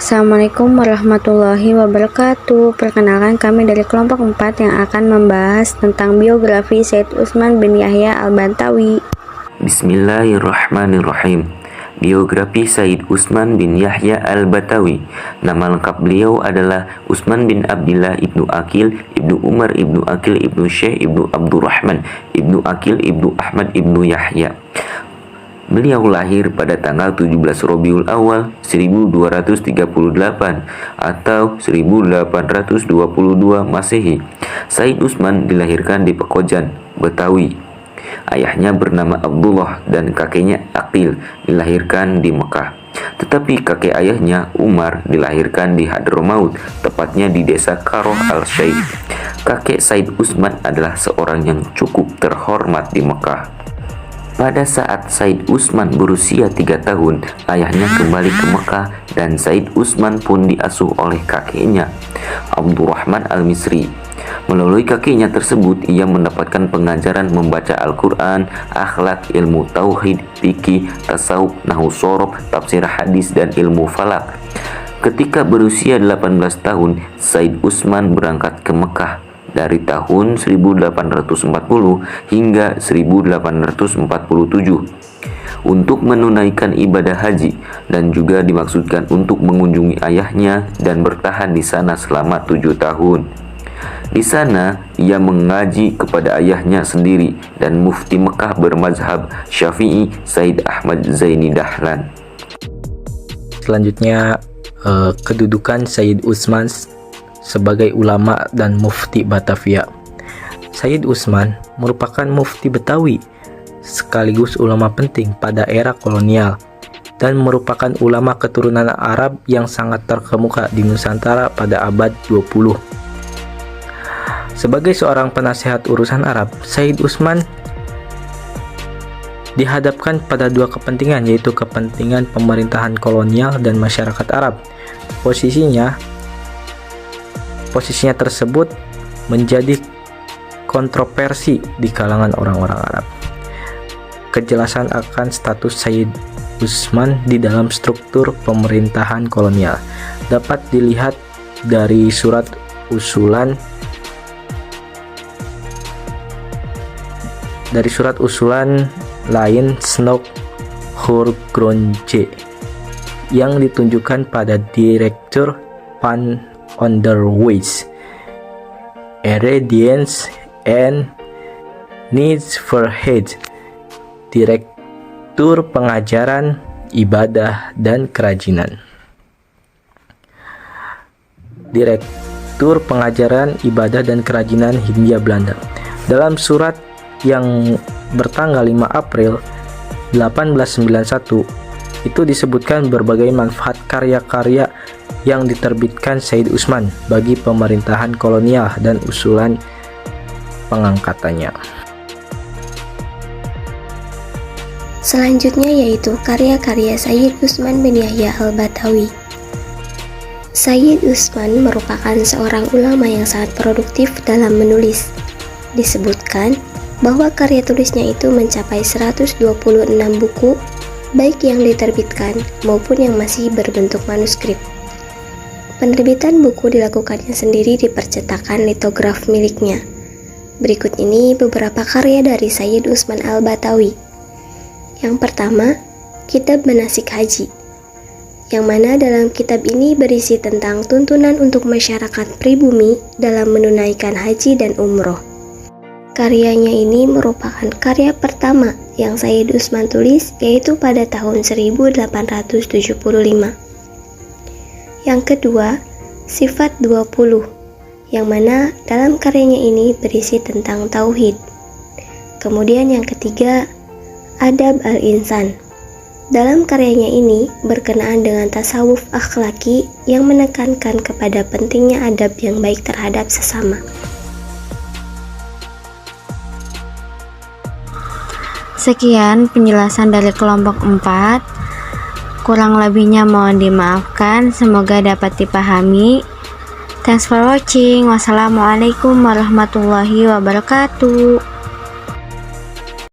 Assalamualaikum warahmatullahi wabarakatuh. Perkenalkan, kami dari kelompok 4 yang akan membahas tentang biografi Sayyid Utsman bin Yahya Al-Bantawi. Bismillahirrahmanirrahim. Biografi Sayyid Utsman bin Yahya Al-Bantawi. Nama lengkap beliau adalah Utsman bin Abdillah ibnu Aqil, ibnu Umar ibnu Aqil, ibnu Syekh, ibnu Abdurrahman, ibnu Aqil, ibnu Ahmad, ibnu Yahya. Beliau lahir pada tanggal 17 Rabiul Awal 1238 atau 1822 Masehi. Sayyid Utsman dilahirkan di Pekojan, Betawi. Ayahnya bernama Abdullah dan kakeknya Aqil dilahirkan di Mekah. Tetapi kakek ayahnya Umar dilahirkan di Hadramaut, tepatnya di desa Karoh al-Syaikh. Kakek Sayyid Utsman adalah seorang yang cukup terhormat di Mekah. Pada saat Sayyid Utsman berusia 3 tahun, ayahnya kembali ke Mekah dan Sayyid Utsman pun diasuh oleh kakeknya, Abdurrahman Al-Misri. Melalui kakeknya tersebut, ia mendapatkan pengajaran membaca Al-Quran, akhlak, ilmu tauhid, fikih, tasawuf, nahwu shorof, tafsir hadis, dan ilmu falak. Ketika berusia 18 tahun, Sayyid Utsman berangkat ke Mekah dari tahun 1840 hingga 1847 untuk menunaikan ibadah haji, dan juga dimaksudkan untuk mengunjungi ayahnya dan bertahan di sana selama 7 tahun. Di sana ia mengaji kepada ayahnya sendiri dan mufti Mekah bermazhab Syafi'i, Said Ahmad Zaini Dahlan. Selanjutnya, kedudukan Sayyid Utsman sebagai ulama dan mufti Batavia. Sayyid Utsman merupakan mufti Betawi sekaligus ulama penting pada era kolonial dan merupakan ulama keturunan Arab yang sangat terkemuka di Nusantara pada abad 20. Sebagai seorang penasehat urusan Arab, Sayyid Utsman dihadapkan pada dua kepentingan, yaitu kepentingan pemerintahan kolonial dan masyarakat Arab. Posisinya tersebut menjadi kontroversi di kalangan orang-orang Arab. Kejelasan akan status Sayyid Utsman di dalam struktur pemerintahan kolonial dapat dilihat dari surat usulan lain Snoek Hoorngronje yang ditunjukkan pada Direktur Van Onderwijs, Erediens en Nijverheid, Direktur Pengajaran, Ibadah dan Kerajinan. Direktur Pengajaran, Ibadah dan Kerajinan Hindia Belanda. Dalam surat yang bertanggal 5 April 1891 itu disebutkan berbagai manfaat karya-karya yang diterbitkan Sayyid Utsman bagi pemerintahan kolonial dan usulan pengangkatannya. Selanjutnya yaitu karya-karya Sayyid Utsman bin Yahya Al-Bantawi. Sayyid Utsman merupakan seorang ulama yang sangat produktif dalam menulis. Disebutkan bahwa karya tulisnya itu mencapai 126 buku, baik yang diterbitkan maupun yang masih berbentuk manuskrip. Penerbitan buku dilakukannya sendiri di percetakan litograf miliknya. Berikut ini beberapa karya dari Sayyid Utsman Al-Bantawi. Yang pertama, Kitab Manasik Haji, yang mana dalam kitab ini berisi tentang tuntunan untuk masyarakat pribumi dalam menunaikan haji dan umroh. Karyanya ini merupakan karya pertama yang Sayyid Utsman tulis, yaitu pada tahun 1875. Yang kedua, Sifat 20, yang mana dalam karyanya ini berisi tentang tauhid. Kemudian yang ketiga, Adab al-Insan. Dalam karyanya ini berkenaan dengan tasawuf akhlaki yang menekankan kepada pentingnya adab yang baik terhadap sesama. Sekian penjelasan dari kelompok 4. Kurang lebihnya mohon dimaafkan, semoga dapat dipahami. Thanks for watching. Wassalamualaikum warahmatullahi wabarakatuh.